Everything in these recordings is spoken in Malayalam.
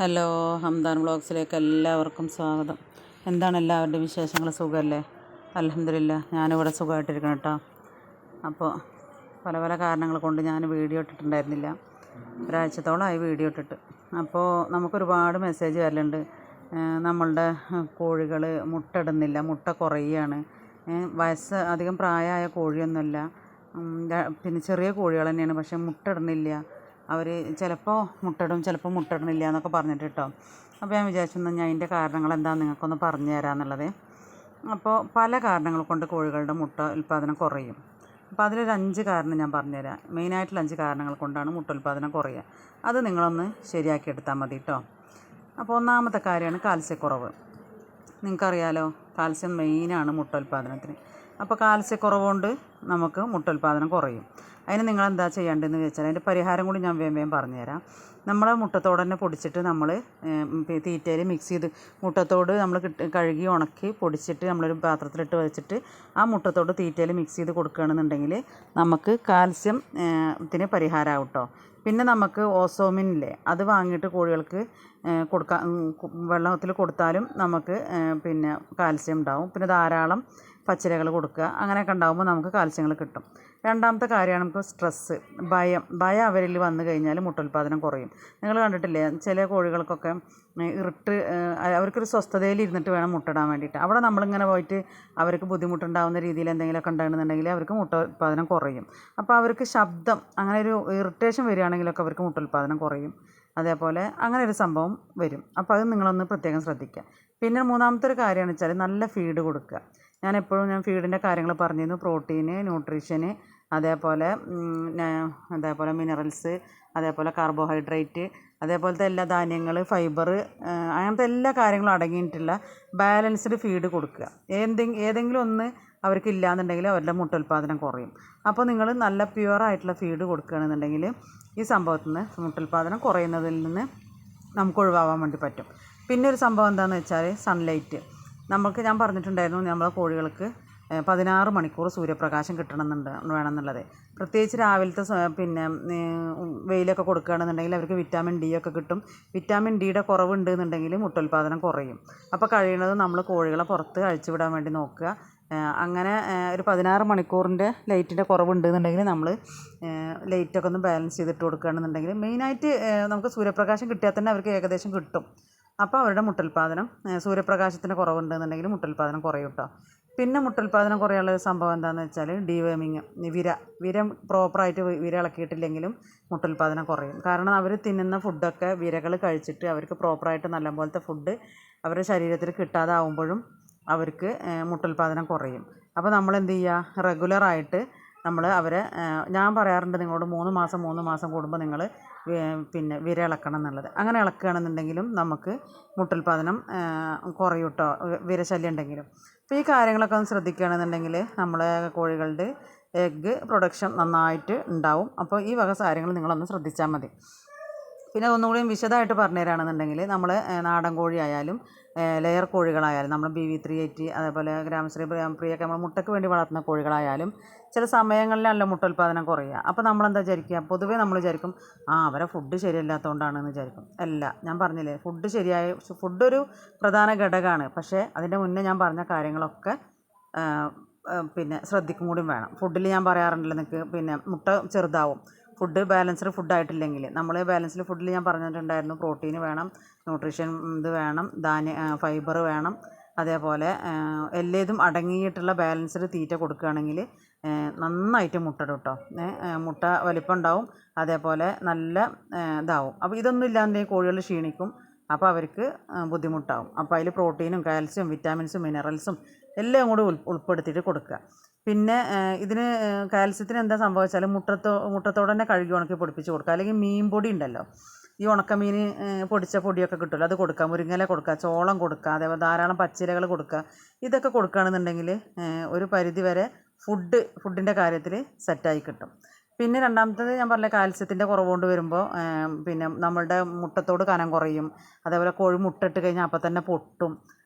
ഹലോ, ഹംദാൻ വ്ളോഗ്സിലേക്ക് എല്ലാവർക്കും സ്വാഗതം. എന്താണ് എല്ലാവരുടെയും വിശേഷങ്ങൾ? സുഖമല്ലേ? അൽഹംദുലില്ലാ, ഞാനിവിടെ സുഖമായിട്ടിരിക്കണം കേട്ടോ. അപ്പോൾ പല പല കാരണങ്ങൾ കൊണ്ട് ഞാൻ വീഡിയോ ഇട്ടിട്ടുണ്ടായിരുന്നില്ല. ഒരാഴ്ചത്തോളമായി വീഡിയോ ഇട്ടിട്ട്. അപ്പോൾ നമുക്കൊരുപാട് മെസ്സേജ് വരലുണ്ട്. നമ്മളുടെ കോഴികൾ മുട്ട ഇടുന്നില്ല, മുട്ട കുറയുകയാണ്. വയസ്സ് അധികം പ്രായമായ കോഴിയൊന്നുമല്ല, പിന്നെ ചെറിയ കോഴികൾ തന്നെയാണ്, പക്ഷേ മുട്ട ഇടുന്നില്ല. അവർ ചിലപ്പോൾ മുട്ടയിടും, ചിലപ്പോൾ മുട്ടയിടുന്നില്ല എന്നൊക്കെ പറഞ്ഞിട്ട് കേട്ടോ. അപ്പോൾ ഞാൻ വിചാരിച്ചു ഞാൻ അതിൻ്റെ കാരണങ്ങൾ എന്താണെന്ന് നിങ്ങൾക്കൊന്ന് പറഞ്ഞു തരാമെന്നുള്ളത്. അപ്പോൾ പല കാരണങ്ങൾ കൊണ്ട് കോഴികളുടെ മുട്ട ഉൽപ്പാദനം കുറയും. അപ്പോൾ അതിലൊരു 5 കാരണം ഞാൻ പറഞ്ഞുതരാം. മെയിനായിട്ടുള്ള 5 കാരണങ്ങൾ കൊണ്ടാണ് മുട്ട ഉൽപ്പാദനം കുറയുക. അത് നിങ്ങളൊന്ന് ശരിയാക്കി എടുത്താൽ മതി കേട്ടോ. അപ്പോൾ ഒന്നാമത്തെ കാര്യമാണ് കാൽസ്യക്കുറവ്. നിങ്ങൾക്കറിയാലോ, കാൽസ്യം മെയിനാണ് മുട്ട ഉൽപ്പാദനത്തിന്. അപ്പോൾ കാൽസ്യക്കുറവ് കൊണ്ട് നമുക്ക് മുട്ട ഉൽപ്പാദനം കുറയും. അതിന് നിങ്ങളെന്താ ചെയ്യേണ്ടതെന്ന് വെച്ചാൽ അതിൻ്റെ പരിഹാരം കൂടി ഞാൻ വേഗം പറഞ്ഞുതരാം. നമ്മൾ മുട്ടത്തോട് തന്നെ പൊടിച്ചിട്ട് നമ്മൾ തീറ്റയിൽ മിക്സ് ചെയ്ത് മുട്ടത്തോട് നമ്മൾ കഴുകി ഉണക്കി പൊടിച്ചിട്ട് നമ്മളൊരു പാത്രത്തിലിട്ട് വെച്ചിട്ട് ആ മുട്ടത്തോട് തീറ്റയിൽ മിക്സ് ചെയ്ത് കൊടുക്കുകയാണെന്നുണ്ടെങ്കിൽ നമുക്ക് കാൽസ്യം ത്തിന് പരിഹാരമാവും കേട്ടോ. പിന്നെ നമുക്ക് ഓസോമിനില്ലേ, അത് വാങ്ങിയിട്ട് കോഴികൾക്ക് വെള്ളത്തിൽ കൊടുത്താലും നമുക്ക് പിന്നെ കാൽസ്യം ഉണ്ടാവും. പിന്നെ ധാരാളം പച്ചിലകൾ കൊടുക്കുക, അങ്ങനെയൊക്കെ ഉണ്ടാകുമ്പോൾ നമുക്ക് കാൽസ്യങ്ങൾ കിട്ടും. രണ്ടാമത്തെ കാര്യമാണ് നമുക്ക് സ്ട്രെസ്സ്, ഭയം അവരിൽ വന്നു കഴിഞ്ഞാൽ മുട്ട ഉൽപ്പാദനം കുറയും. നിങ്ങൾ കണ്ടിട്ടില്ലേ, ചില കോഴികൾക്കൊക്കെ അവർക്കൊരു സ്വസ്ഥതയിൽ ഇരുന്നിട്ട് വേണം മുട്ടയിടാൻ വേണ്ടിയിട്ട്. അവിടെ നമ്മളിങ്ങനെ പോയിട്ട് അവർക്ക് ബുദ്ധിമുട്ടുണ്ടാകുന്ന രീതിയിൽ എന്തെങ്കിലുമൊക്കെ ഉണ്ടാകുന്നുണ്ടെങ്കിൽ അവർക്ക് മുട്ട ഉൽപ്പാദനം കുറയും. അപ്പോൾ അവർക്ക് ശബ്ദം, അങ്ങനെ ഒരു ഇറിറ്റേഷൻ വരികയാണെങ്കിലൊക്കെ അവർക്ക് മുട്ട ഉൽപ്പാദനം കുറയും. അതേപോലെ അങ്ങനെ ഒരു സംഭവം വരും. അപ്പോൾ അത് നിങ്ങളൊന്ന് പ്രത്യേകം ശ്രദ്ധിക്കുക. പിന്നെ മൂന്നാമത്തെ ഒരു കാര്യമെന്ന് വെച്ചാൽ നല്ല ഫീഡ് കൊടുക്കുക. ഞാൻ ഫീഡിൻ്റെ കാര്യങ്ങൾ പറഞ്ഞിരുന്നു. പ്രോട്ടീന്, ന്യൂട്രീഷന്, അതേപോലെ മിനറൽസ്, അതേപോലെ കാർബോഹൈഡ്രേറ്റ്, അതേപോലത്തെ എല്ലാ ധാന്യങ്ങൾ, ഫൈബർ, അങ്ങനത്തെ എല്ലാ കാര്യങ്ങളും അടങ്ങിയിട്ടുള്ള ബാലൻസ്ഡ് ഫീഡ് കൊടുക്കുക. ഏതെങ്കിലും ഒന്ന് അവർക്ക് ഇല്ലയെന്നുണ്ടെങ്കിൽ അവരുടെ മുട്ട ഉൽപ്പാദനം കുറയും. അപ്പോൾ നിങ്ങൾ നല്ല പ്യുവറായിട്ടുള്ള ഫീഡ് കൊടുക്കുകയാണെന്നുണ്ടെങ്കിൽ ഈ സംഭവത്തിൽ നിന്ന് മുട്ട ഉൽപ്പാദനം കുറയുന്നതിൽ നിന്ന് നമുക്ക് ഒഴിവാകാൻ വേണ്ടി പറ്റും. പിന്നെ ഒരു സംഭവം എന്താണെന്ന് വെച്ചാൽ സൺലൈറ്റ്. ഞാൻ പറഞ്ഞിട്ടുണ്ടായിരുന്നു, നമ്മളെ കോഴികൾക്ക് 16 മണിക്കൂർ സൂര്യപ്രകാശം വേണമെന്നുള്ളത്. പ്രത്യേകിച്ച് രാവിലത്തെ പിന്നെ വെയിലൊക്കെ കൊടുക്കുകയാണെന്നുണ്ടെങ്കിൽ അവർക്ക് വിറ്റാമിൻ ഡി ഒക്കെ കിട്ടും. വിറ്റാമിൻ ഡിയുടെ കുറവുണ്ടെന്നുണ്ടെങ്കിൽ മുട്ട ഉൽപ്പാദനം കുറയും. അപ്പോൾ കഴിയുന്നത് നമ്മൾ കോഴികളെ പുറത്ത് അഴിച്ചുവിടാൻ വേണ്ടി നോക്കുക. അങ്ങനെ ഒരു 16 മണിക്കൂറിൻ്റെ ലൈറ്റിൻ്റെ കുറവുണ്ടെന്നുണ്ടെങ്കിൽ നമ്മൾ ലൈറ്റൊക്കെ ഒന്ന് ബാലൻസ് ചെയ്തിട്ട് കൊടുക്കുകയാണെന്നുണ്ടെങ്കിൽ മെയിനായിട്ട് നമുക്ക് സൂര്യപ്രകാശം കിട്ടിയാൽ തന്നെ അവർക്ക് ഏകദേശം കിട്ടും. അപ്പോൾ അവരുടെ മുട്ട ഉൽപ്പാദനം, സൂര്യപ്രകാശത്തിൻ്റെ കുറവുണ്ടെന്നുണ്ടെങ്കിൽ മുട്ട ഉൽപ്പാദനം കുറയും കേട്ടോ. പിന്നെ മുട്ട ഉൽപ്പാദനം കുറയാനുള്ള ഒരു സംഭവം എന്താണെന്ന് വെച്ചാൽ ഡീവേമിങ്, വിര പ്രോപ്പറായിട്ട് വിര ഇളക്കിയിട്ടില്ലെങ്കിലും മുട്ട ഉൽപ്പാദനം കുറയും. കാരണം അവർ തിന്നുന്ന ഫുഡൊക്കെ വിരകൾ കഴിച്ചിട്ട് അവർക്ക് പ്രോപ്പറായിട്ട് നല്ലപോലത്തെ ഫുഡ് അവരുടെ ശരീരത്തിൽ കിട്ടാതാവുമ്പോഴും അവർക്ക് മുട്ട ഉൽപ്പാദനം കുറയും. അപ്പോൾ നമ്മൾ എന്ത് ചെയ്യുക, റെഗുലറായിട്ട് നമ്മൾ അവരെ, ഞാൻ പറയാറുണ്ട് നിങ്ങളോട് 3 മാസം കൂടുമ്പോൾ നിങ്ങൾ പിന്നെ വിര ഇളക്കണം എന്നുള്ളത്. അങ്ങനെ ഇളക്കുകയാണെന്നുണ്ടെങ്കിലും നമുക്ക് മുട്ട ഉൽപ്പാദനം കുറയും കേട്ടോ, വിരശല്യം ഉണ്ടെങ്കിലും. അപ്പോൾ ഈ കാര്യങ്ങളൊക്കെ ഒന്ന് ശ്രദ്ധിക്കുകയാണെന്നുണ്ടെങ്കിൽ നമ്മളെ കോഴികളുടെ എഗ്ഗ് പ്രൊഡക്ഷൻ നന്നായിട്ട് ഉണ്ടാവും. അപ്പോൾ ഈ വക കാര്യങ്ങൾ നിങ്ങളൊന്ന് ശ്രദ്ധിച്ചാൽ മതി. പിന്നെ ഒന്നുകൂടി വിശദമായിട്ട് പറഞ്ഞു തരാണെന്നുണ്ടെങ്കിൽ നമ്മൾ നാടൻ കോഴിയായാലും ലെയർ കോഴികളായാലും നമ്മൾ BV380, അതേപോലെ ഗ്രാമശ്രീ പ്രിയൊക്കെ നമ്മൾ മുട്ടയ്ക്ക് വേണ്ടി വളർത്തുന്ന കോഴികളായാലും ചില സമയങ്ങളിലല്ല മുട്ട ഉൽപ്പാദനം കുറയുക. അപ്പോൾ നമ്മളെന്താ വിചാരിക്കുക, പൊതുവേ നമ്മൾ വിചാരിക്കും അവരെ ഫുഡ് ശരിയല്ലാത്തതുകൊണ്ടാണെന്ന് വിചാരിക്കും. അല്ല, ഞാൻ പറഞ്ഞില്ലേ, ഫുഡ് ഒരു പ്രധാന ഘടകമാണ്. പക്ഷേ അതിൻ്റെ മുന്നേ ഞാൻ പറഞ്ഞ കാര്യങ്ങളൊക്കെ പിന്നെ ശ്രദ്ധിക്കും കൂടി വേണം. ഫുഡിൽ ഞാൻ പറയാറുണ്ടല്ലോ നിങ്ങൾക്ക്, പിന്നെ മുട്ട ചെറുതാവും ഫുഡ് ബാലൻസ്ഡ് ഫുഡായിട്ടില്ലെങ്കിൽ. നമ്മൾ ബാലൻസ്ഡ് ഫുഡിൽ ഞാൻ പറഞ്ഞിട്ടുണ്ടായിരുന്നു, പ്രോട്ടീൻ വേണം, ന്യൂട്രീഷൻ വേണം, ഫൈബർ വേണം, അതേപോലെ എല്ലാതും അടങ്ങിയിട്ടുള്ള ബാലൻസ്ഡ് തീറ്റ കൊടുക്കുകയാണെങ്കിൽ നന്നായിട്ട് മുട്ടയിടും കേട്ടോ. മുട്ട വലിപ്പം ഉണ്ടാവും, അതേപോലെ നല്ല ഇതാവും. അപ്പോൾ ഇതൊന്നും ഇല്ലാതെ കോഴികൾ ക്ഷീണിക്കും. അപ്പോൾ അവർക്ക് ബുദ്ധിമുട്ടാവും. അപ്പോൾ അതിൽ പ്രോട്ടീനും കാൽസ്യം, വിറ്റാമിൻസും, മിനറൽസും എല്ലാം കൂടി ഉൾപ്പെടുത്തിയിട്ട് കൊടുക്കുക. പിന്നെ ഇതിന് കാൽസ്യത്തിന് എന്താ സംഭവിച്ചാൽ മുട്ടത്തോടെ തന്നെ കഴുകി ഉണക്കി പൊടിപ്പിച്ച് കൊടുക്കുക. അല്ലെങ്കിൽ മീൻ പൊടി ഉണ്ടല്ലോ, ഈ ഉണക്കമീൻ പൊടിച്ച പൊടിയൊക്കെ കിട്ടുമല്ലോ, അത് കൊടുക്കുക. മുരിങ്ങയില കൊടുക്കുക, ചോളം കൊടുക്കുക, അതേപോലെ ധാരാളം പച്ചിലകൾ കൊടുക്കുക. ഇതൊക്കെ കൊടുക്കുകയാണെന്നുണ്ടെങ്കിൽ ഒരു പരിധി വരെ ഫുഡിൻ്റെ കാര്യത്തിൽ സെറ്റായി കിട്ടും. പിന്നെ രണ്ടാമത്തേത് ഞാൻ പറഞ്ഞ കാൽസ്യത്തിൻ്റെ കുറവ് കൊണ്ട് വരുമ്പോൾ പിന്നെ നമ്മളുടെ മുട്ടത്തോട് കനം കുറയും. അതേപോലെ കോഴി മുട്ടയിട്ട് കഴിഞ്ഞാൽ അപ്പം തന്നെ പൊട്ടും.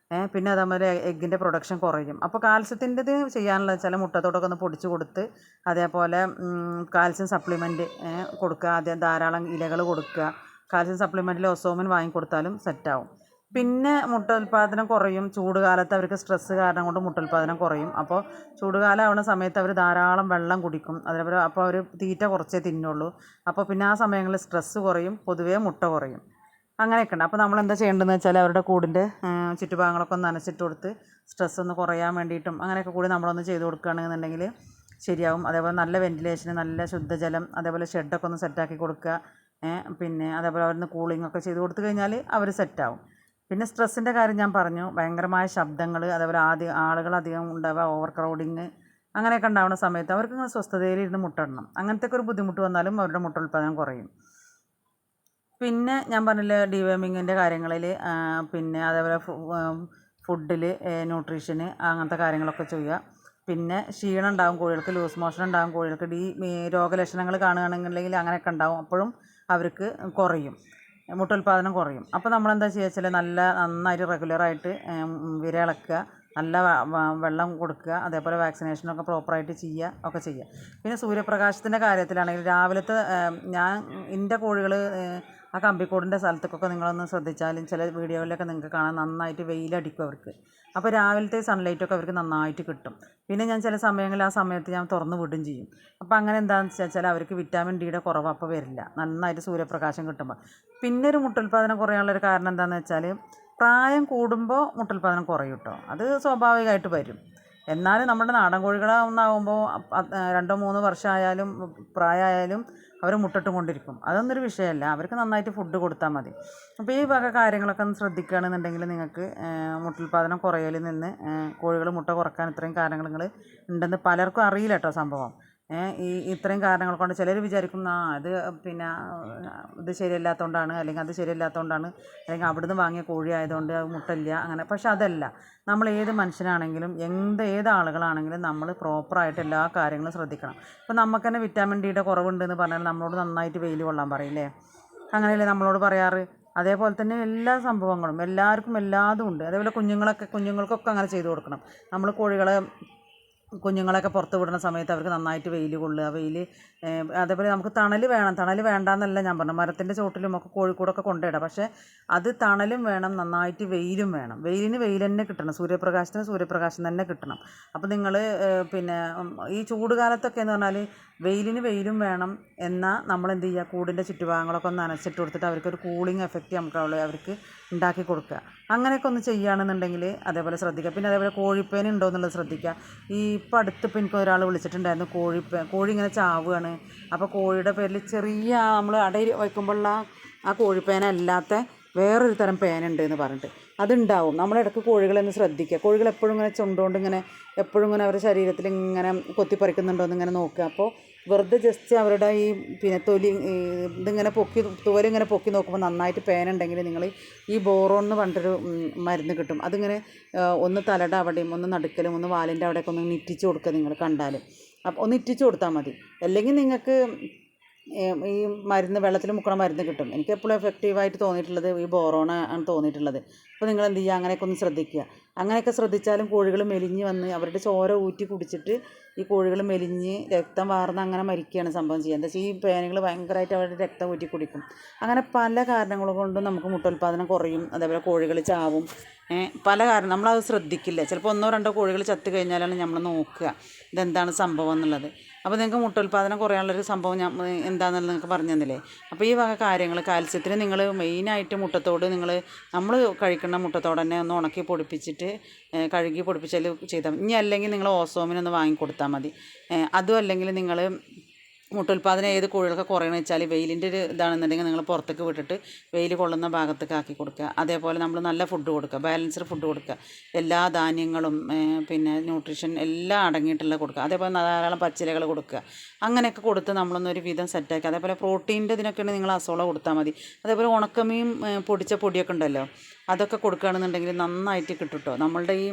പിന്നെ അതേപോലെ എഗ്ഗിൻ്റെ പ്രൊഡക്ഷൻ കുറയും. അപ്പോൾ കാൽസ്യത്തിൻ്റെത് ചെയ്യാനുള്ള ചില മുട്ടത്തോടൊക്കെ ഒന്ന് പൊടിച്ച് കൊടുത്ത്, അതേപോലെ കാൽസ്യം സപ്ലിമെൻറ്റ് കൊടുക്കുക. ആദ്യം ധാരാളം ഇലകൾ കൊടുക്കുക. കാൽസ്യം സപ്ലിമെൻറ്റിൽ ഒസോമിൻ വാങ്ങിക്കൊടുത്താലും സെറ്റാവും. പിന്നെ മുട്ട ഉൽപ്പാദനം കുറയും. ചൂട് കാലത്ത് അവർക്ക് സ്ട്രെസ്സ് കാരണം കൊണ്ട് മുട്ട ഉൽപ്പാദനം കുറയും. അപ്പോൾ ചൂടുകാലം ആവുന്ന സമയത്ത് അവർ ധാരാളം വെള്ളം കുടിക്കും. അതേപോലെ അപ്പോൾ അവർ തീറ്റ കുറച്ചേ തിന്നുള്ളൂ. അപ്പോൾ പിന്നെ ആ സമയങ്ങളിൽ സ്ട്രെസ്സ് കുറയും, പൊതുവേ മുട്ട കുറയും. അങ്ങനെയൊക്കെ ഉണ്ട്. അപ്പോൾ നമ്മൾ എന്താ ചെയ്യേണ്ടതെന്ന് വെച്ചാൽ അവരുടെ കൂടിൻ്റെ ചുറ്റുഭാഗങ്ങളൊക്കെ ഒന്ന് നനച്ചിട്ട് കൊടുത്ത് സ്ട്രെസ് ഒന്ന് കുറയാൻ വേണ്ടിയിട്ടും അങ്ങനെയൊക്കെ കൂടി നമ്മളൊന്ന് ചെയ്ത് കൊടുക്കുകയാണെന്നുണ്ടെങ്കിൽ ശരിയാവും. അതേപോലെ നല്ല വെൻറ്റിലേഷന്, നല്ല ശുദ്ധജലം, അതേപോലെ ഷെഡൊക്കെ ഒന്ന് സെറ്റാക്കി കൊടുക്കുക. പിന്നെ അതേപോലെ അവരൊന്ന് കൂളിംഗ് ഒക്കെ ചെയ്ത് കൊടുത്തു കഴിഞ്ഞാൽ അവർ സെറ്റാവും. പിന്നെ സ്ട്രെസ്സിൻ്റെ കാര്യം ഞാൻ പറഞ്ഞു. ഭയങ്കരമായ ശബ്ദങ്ങൾ, അതേപോലെ ആളുകൾ അധികം ഉണ്ടാവുക, ഓവർ ക്രൗഡിങ് അങ്ങനെയൊക്കെ ഉണ്ടാവുന്ന സമയത്ത് അവർക്ക് ഇങ്ങനെ സ്വസ്ഥതയിലിരുന്ന് മുട്ടയിടണം. അങ്ങനത്തെ ഒരു ബുദ്ധിമുട്ട് വന്നാലും അവരുടെ മുട്ട ഉൽപ്പാദനം കുറയും. പിന്നെ ഞാൻ പറഞ്ഞില്ലേ ഡിവേമിങ്ങിൻ്റെ കാര്യങ്ങളിൽ, പിന്നെ അതേപോലെ ഫുഡിൽ ന്യൂട്രീഷന് അങ്ങനത്തെ കാര്യങ്ങളൊക്കെ ചെയ്യുക. പിന്നെ ക്ഷീണം ഉണ്ടാകും കോഴികൾക്ക്, ലൂസ് മോഷൻ ഉണ്ടാകും കോഴികൾക്ക്, രോഗലക്ഷണങ്ങൾ കാണുകയാണെന്നുണ്ടെങ്കിൽ അങ്ങനെയൊക്കെ ഉണ്ടാവും. അപ്പോഴും അവർക്ക് കുറയും, മുട്ട ഉൽപ്പാദനം കുറയും. അപ്പോൾ നമ്മളെന്താ ചെയ്യുക വെച്ചാൽ നന്നായിട്ട് റെഗുലറായിട്ട് വിര ഇളക്കുക, നല്ല വെള്ളം കൊടുക്കുക, അതേപോലെ വാക്സിനേഷനൊക്കെ പ്രോപ്പറായിട്ട് ഒക്കെ ചെയ്യുക. പിന്നെ സൂര്യപ്രകാശത്തിൻ്റെ കാര്യത്തിലാണെങ്കിൽ രാവിലത്തെ എൻ്റെ കോഴികൾ ആ കമ്പിക്കൂടിൻ്റെ സ്ഥലത്തേക്കൊക്കെ നിങ്ങളൊന്ന് ശ്രദ്ധിച്ചാലും ചില വീഡിയോയിലൊക്കെ നിങ്ങൾക്ക് കാണാൻ നന്നായിട്ട് വെയിലടിക്കും അവർക്ക്. അപ്പോൾ രാവിലത്തെ സൺലൈറ്റൊക്കെ അവർക്ക് നന്നായിട്ട് കിട്ടും. പിന്നെ ഞാൻ ചില സമയങ്ങളിൽ ആ സമയത്ത് ഞാൻ തുറന്ന് വിടുകയും ചെയ്യും. അപ്പോൾ അങ്ങനെ എന്താണെന്ന് വെച്ചാൽ അവർക്ക് വിറ്റാമിൻ ഡിയുടെ കുറവ് അപ്പോൾ വരില്ല, നന്നായിട്ട് സൂര്യപ്രകാശം കിട്ടുമ്പോൾ. പിന്നെ ഒരു മുട്ട ഉൽപ്പാദനം കുറയാനുള്ളൊരു കാരണം എന്താണെന്ന് വെച്ചാൽ പ്രായം കൂടുമ്പോൾ മുട്ട ഉൽപ്പാദനം കുറയും കേട്ടോ. അത് സ്വാഭാവികമായിട്ട് വരും. എന്നാലും നമ്മുടെ നാടൻ കോഴികളാവുമ്പോൾ 2-3 വർഷമായാലും പ്രായമായാലും അവർ മുട്ടിട്ട് കൊണ്ടിരിക്കും. അതൊന്നൊരു വിഷയമല്ല, അവർക്ക് നന്നായിട്ട് ഫുഡ് കൊടുത്താൽ മതി. അപ്പോൾ ഈ വക കാര്യങ്ങളൊക്കെ ഒന്ന് ശ്രദ്ധിക്കുകയാണെന്നുണ്ടെങ്കിൽ നിങ്ങൾക്ക് മുട്ട ഉൽപ്പാദനം കുറയലിൽ നിന്ന് കോഴികൾ മുട്ട കുറക്കാൻ ഇത്രയും കാരണങ്ങൾ ഉണ്ടെന്ന് പലർക്കും അറിയില്ല കേട്ടോ സംഭവം. ഇത്രയും കാരണങ്ങൾ കൊണ്ട് ചിലർ വിചാരിക്കും ഇത് പിന്നെ ഇത് ശരിയല്ലാത്തതുകൊണ്ടാണ്, അല്ലെങ്കിൽ അത് ശരിയല്ലാത്തതുകൊണ്ടാണ്, അല്ലെങ്കിൽ അവിടുന്ന് വാങ്ങിയ കോഴി ആയതുകൊണ്ട് അത് മുട്ടയില്ല അങ്ങനെ. പക്ഷെ അതല്ല, നമ്മൾ ഏത് മനുഷ്യനാണെങ്കിലും ഏത് ആളുകളാണെങ്കിലും നമ്മൾ പ്രോപ്പറായിട്ട് എല്ലാ കാര്യങ്ങളും ശ്രദ്ധിക്കണം. ഇപ്പോൾ നമുക്ക് തന്നെ വിറ്റാമിൻ ഡിയുടെ കുറവുണ്ടെന്ന് പറഞ്ഞാൽ നമ്മളോട് നന്നായിട്ട് വെയിൽ കൊള്ളാൻ പറയില്ലേ, അങ്ങനെയല്ലേ നമ്മളോട് പറയാറ്. അതേപോലെ തന്നെ എല്ലാ സംഭവങ്ങളും എല്ലാവർക്കും എല്ലാതും ഉണ്ട്. അതേപോലെ കുഞ്ഞുങ്ങൾക്കൊക്കെ അങ്ങനെ ചെയ്തു കൊടുക്കണം. നമ്മൾ കുഞ്ഞുങ്ങളൊക്കെ പുറത്ത് വിടുന്ന സമയത്ത് അവർക്ക് നന്നായിട്ട് വെയിൽ കൊള്ളുക. അതേപോലെ നമുക്ക് തണൽ വേണം. തണൽ വേണ്ടാന്നല്ല ഞാൻ പറഞ്ഞു, മരത്തിൻ്റെ ചോട്ടിലും ഒക്കെ കോഴിക്കൂടൊക്കെ കൊണ്ടിടാം. പക്ഷേ അത് തണലും വേണം, നന്നായിട്ട് വെയിലും വേണം. വെയിലിന് വെയിൽ തന്നെ കിട്ടണം, സൂര്യപ്രകാശത്തിന് സൂര്യപ്രകാശം തന്നെ കിട്ടണം. അപ്പോൾ നിങ്ങൾ പിന്നെ ഈ ചൂട് കാലത്തൊക്കെ എന്ന് പറഞ്ഞാൽ വെയിലിന് വെയിലും വേണം. എന്നാൽ നമ്മളെന്ത് ചെയ്യുക, കൂടിൻ്റെ ചുറ്റുഭാഗങ്ങളൊക്കെ ഒന്ന് നനച്ചിട്ട് കൊടുത്തിട്ട് അവർക്കൊരു കൂളിംഗ് എഫക്റ്റ് അവർക്ക് ഉണ്ടാക്കി കൊടുക്കുക. അങ്ങനെയൊക്കെ ഒന്ന് ചെയ്യുകയാണെന്നുണ്ടെങ്കിൽ അതേപോലെ ശ്രദ്ധിക്കുക. പിന്നെ അതേപോലെ കോഴിപ്പേന ഉണ്ടോ എന്നുള്ളത് ശ്രദ്ധിക്കുക. ഇപ്പോൾ അടുത്തിപ്പോൾ എനിക്ക് ഒരാൾ വിളിച്ചിട്ടുണ്ടായിരുന്നു, കോഴി ഇങ്ങനെ ചാവുകയാണ്. അപ്പോൾ കോഴിയുടെ പേരിൽ ചെറിയ നമ്മൾ അടയിൽ വയ്ക്കുമ്പോഴുള്ള ആ കോഴിപ്പേന അല്ലാത്ത വേറൊരു തരം പേന ഉണ്ട് എന്ന് പറഞ്ഞിട്ട് അതുണ്ടാവും. നമ്മളിടയ്ക്ക് കോഴികളെന്ന് ശ്രദ്ധിക്കുക. കോഴികൾ എപ്പോഴും ഇങ്ങനെ ചുണ്ടുകൊണ്ട് എപ്പോഴും ഇങ്ങനെ അവരുടെ ശരീരത്തിൽ ഇങ്ങനെ കൊത്തിപ്പറിക്കുന്നുണ്ടോ എന്നിങ്ങനെ നോക്കുക. അപ്പോൾ വെറുതെ ജസ്റ്റ് അവരുടെ ഈ പിന്നെ ഇതിങ്ങനെ തുവലിങ്ങനെ പൊക്കി നോക്കുമ്പോൾ നന്നായിട്ട് പേന ഉണ്ടെങ്കിൽ നിങ്ങൾ ഈ ബോറോൺ എന്ന് പറഞ്ഞിട്ടൊരു മരുന്ന് കിട്ടും. അതിങ്ങനെ ഒന്ന് തലയുടെ അവിടെയും ഒന്ന് നടുക്കലും ഒന്ന് വാലിൻ്റെ അവിടെയൊക്കെ ഒന്ന് ഇറ്റിച്ച് കൊടുക്കുക നിങ്ങൾ കണ്ടാൽ. അപ്പോൾ ഒന്ന് ഇറ്റിച്ച് കൊടുത്താൽ മതി. അല്ലെങ്കിൽ നിങ്ങൾക്ക് ഈ വെള്ളത്തിൽ മുക്കണ മരുന്ന് കിട്ടും. എനിക്ക് എപ്പോഴും എഫക്റ്റീവായിട്ട് തോന്നിയിട്ടുള്ളത് ഈ ബോറോൺ ആണ് തോന്നിയിട്ടുള്ളത്. അപ്പോൾ നിങ്ങൾ എന്ത് ചെയ്യുക, അങ്ങനെയൊക്കെ ഒന്ന് ശ്രദ്ധിക്കുക. അങ്ങനെയൊക്കെ ശ്രദ്ധിച്ചാലും കോഴികൾ മെലിഞ്ഞ് വന്ന് അവരുടെ ചോര ഊറ്റി കുടിച്ചിട്ട് ഈ കോഴികൾ മെലിഞ്ഞ് രക്തം വാർന്ന് അങ്ങനെ മരിക്കുകയാണ് സംഭവം ചെയ്യുക. എന്താ വെച്ചാൽ ഈ പേനുകൾ ഭയങ്കരമായിട്ട് അവരുടെ രക്തം ഊറ്റി കുടിക്കും. അങ്ങനെ പല കാരണങ്ങൾ കൊണ്ടും നമുക്ക് മുട്ട ഉൽപ്പാദനം കുറയും. അതേപോലെ കോഴികൾ ചാവും. പല കാരണം നമ്മളത് ശ്രദ്ധിക്കില്ല. ചിലപ്പോൾ 1-2 കോഴികൾ ചത്ത് കഴിഞ്ഞാലാണ് നമ്മൾ നോക്കുക ഇതെന്താണ് സംഭവം എന്നുള്ളത്. അപ്പോൾ നിങ്ങൾക്ക് മുട്ട ഉൽപ്പാദനം കുറയാനുള്ളൊരു സംഭവം എന്താണെന്നുള്ളത് നിങ്ങൾക്ക് പറഞ്ഞു തന്നില്ലേ. അപ്പോൾ ഈ വക കാര്യങ്ങൾ കാൽസ്യത്തിന് നിങ്ങൾ മെയിനായിട്ട് മുട്ടത്തോട് നമ്മൾ കഴിക്കുന്ന മുട്ടത്തോട് തന്നെ ഒന്ന് ഉണക്കി പൊടിപ്പിച്ചിട്ട് കഴുകി പൊടിപ്പിച്ചാൽ ചെയ്താൽ മതി. ഇനി അല്ലെങ്കിൽ നിങ്ങൾ ഓസോമിനൊന്ന് വാങ്ങിക്കൊടുത്താൽ മതി. അതും അല്ലെങ്കിൽ നിങ്ങൾ മുട്ട ഉൽപ്പാദനം ഏത് കോഴികൾക്ക് കുറയണമെന്ന് വെച്ചാൽ വെയിലിൻ്റെ ഒരു ഇതാണെന്നുണ്ടെങ്കിൽ നിങ്ങൾ പുറത്തേക്ക് വിട്ടിട്ട് വെയിൽ കൊള്ളുന്ന ഭാഗത്തേക്ക് ആക്കി കൊടുക്കുക. അതേപോലെ നമ്മൾ നല്ല ഫുഡ് കൊടുക്കുക, ബാലൻസ്ഡ് ഫുഡ് കൊടുക്കുക. എല്ലാ ധാന്യങ്ങളും പിന്നെ ന്യൂട്രീഷൻ എല്ലാം അടങ്ങിയിട്ടുള്ള കൊടുക്കുക. അതേപോലെ ധാരാളം പച്ചിലകൾ കൊടുക്കുക. അങ്ങനെയൊക്കെ കൊടുത്ത് നമ്മളൊന്നൊരു വിധം സെറ്റാക്കുക. അതേപോലെ പ്രോട്ടീൻ്റെ ഇതിനൊക്കെയാണ് നിങ്ങൾ അസോള കൊടുത്താൽ മതി. അതേപോലെ ഉണക്കമീൻ പൊടിച്ച പൊടിയൊക്കെ ഉണ്ടല്ലോ, അതൊക്കെ കൊടുക്കുകയാണെന്നുണ്ടെങ്കിൽ നന്നായിട്ട് കിട്ടും കേട്ടോ. നമ്മളുടെ ഈ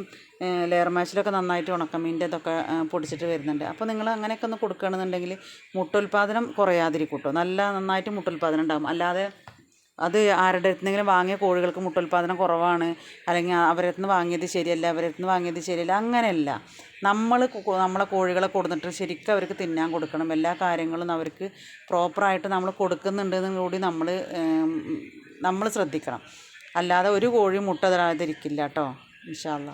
ലെയർ മാഷിലൊക്കെ നന്നായിട്ട് ഉണക്കമീൻ്റെ ഇതൊക്കെ പൊടിച്ചിട്ട് വരുന്നുണ്ട്. അപ്പോൾ നിങ്ങൾ അങ്ങനെയൊക്കെ ഒന്ന് കൊടുക്കുകയാണെന്നുണ്ടെങ്കിൽ മുട്ട ഉൽപ്പാദനം കുറയാതിരിക്കും കേട്ടോ. നന്നായിട്ട് മുട്ട ഉൽപ്പാദനം ഉണ്ടാകും. അല്ലാതെ അത് ആരുടെ അടുത്തുനിന്നെങ്കിലും വാങ്ങിയ കോഴികൾക്ക് മുട്ടോൽപാദനം കുറവാണ്, അല്ലെങ്കിൽ അവരുടെ അടുത്ത് നിന്ന് വാങ്ങിയത് ശരിയല്ല, അവരുടെ അടുത്ത് നിന്ന് വാങ്ങിയത് ശരിയല്ല, അങ്ങനെയല്ല. നമ്മളെ കോഴികളെ കൊടുത്തിട്ട് ശരിക്കും അവർക്ക് തിന്നാൻ കൊടുക്കണം. എല്ലാ കാര്യങ്ങളും അവർക്ക് പ്രോപ്പറായിട്ട് നമ്മൾ കൊടുക്കുന്നുണ്ടെന്നും കൂടി നമ്മൾ ശ്രദ്ധിക്കണം. അല്ലാതെ ഒരു കോഴി മുട്ട തരാതിരിക്കില്ല കേട്ടോ. ഇൻഷാ അല്ലാ.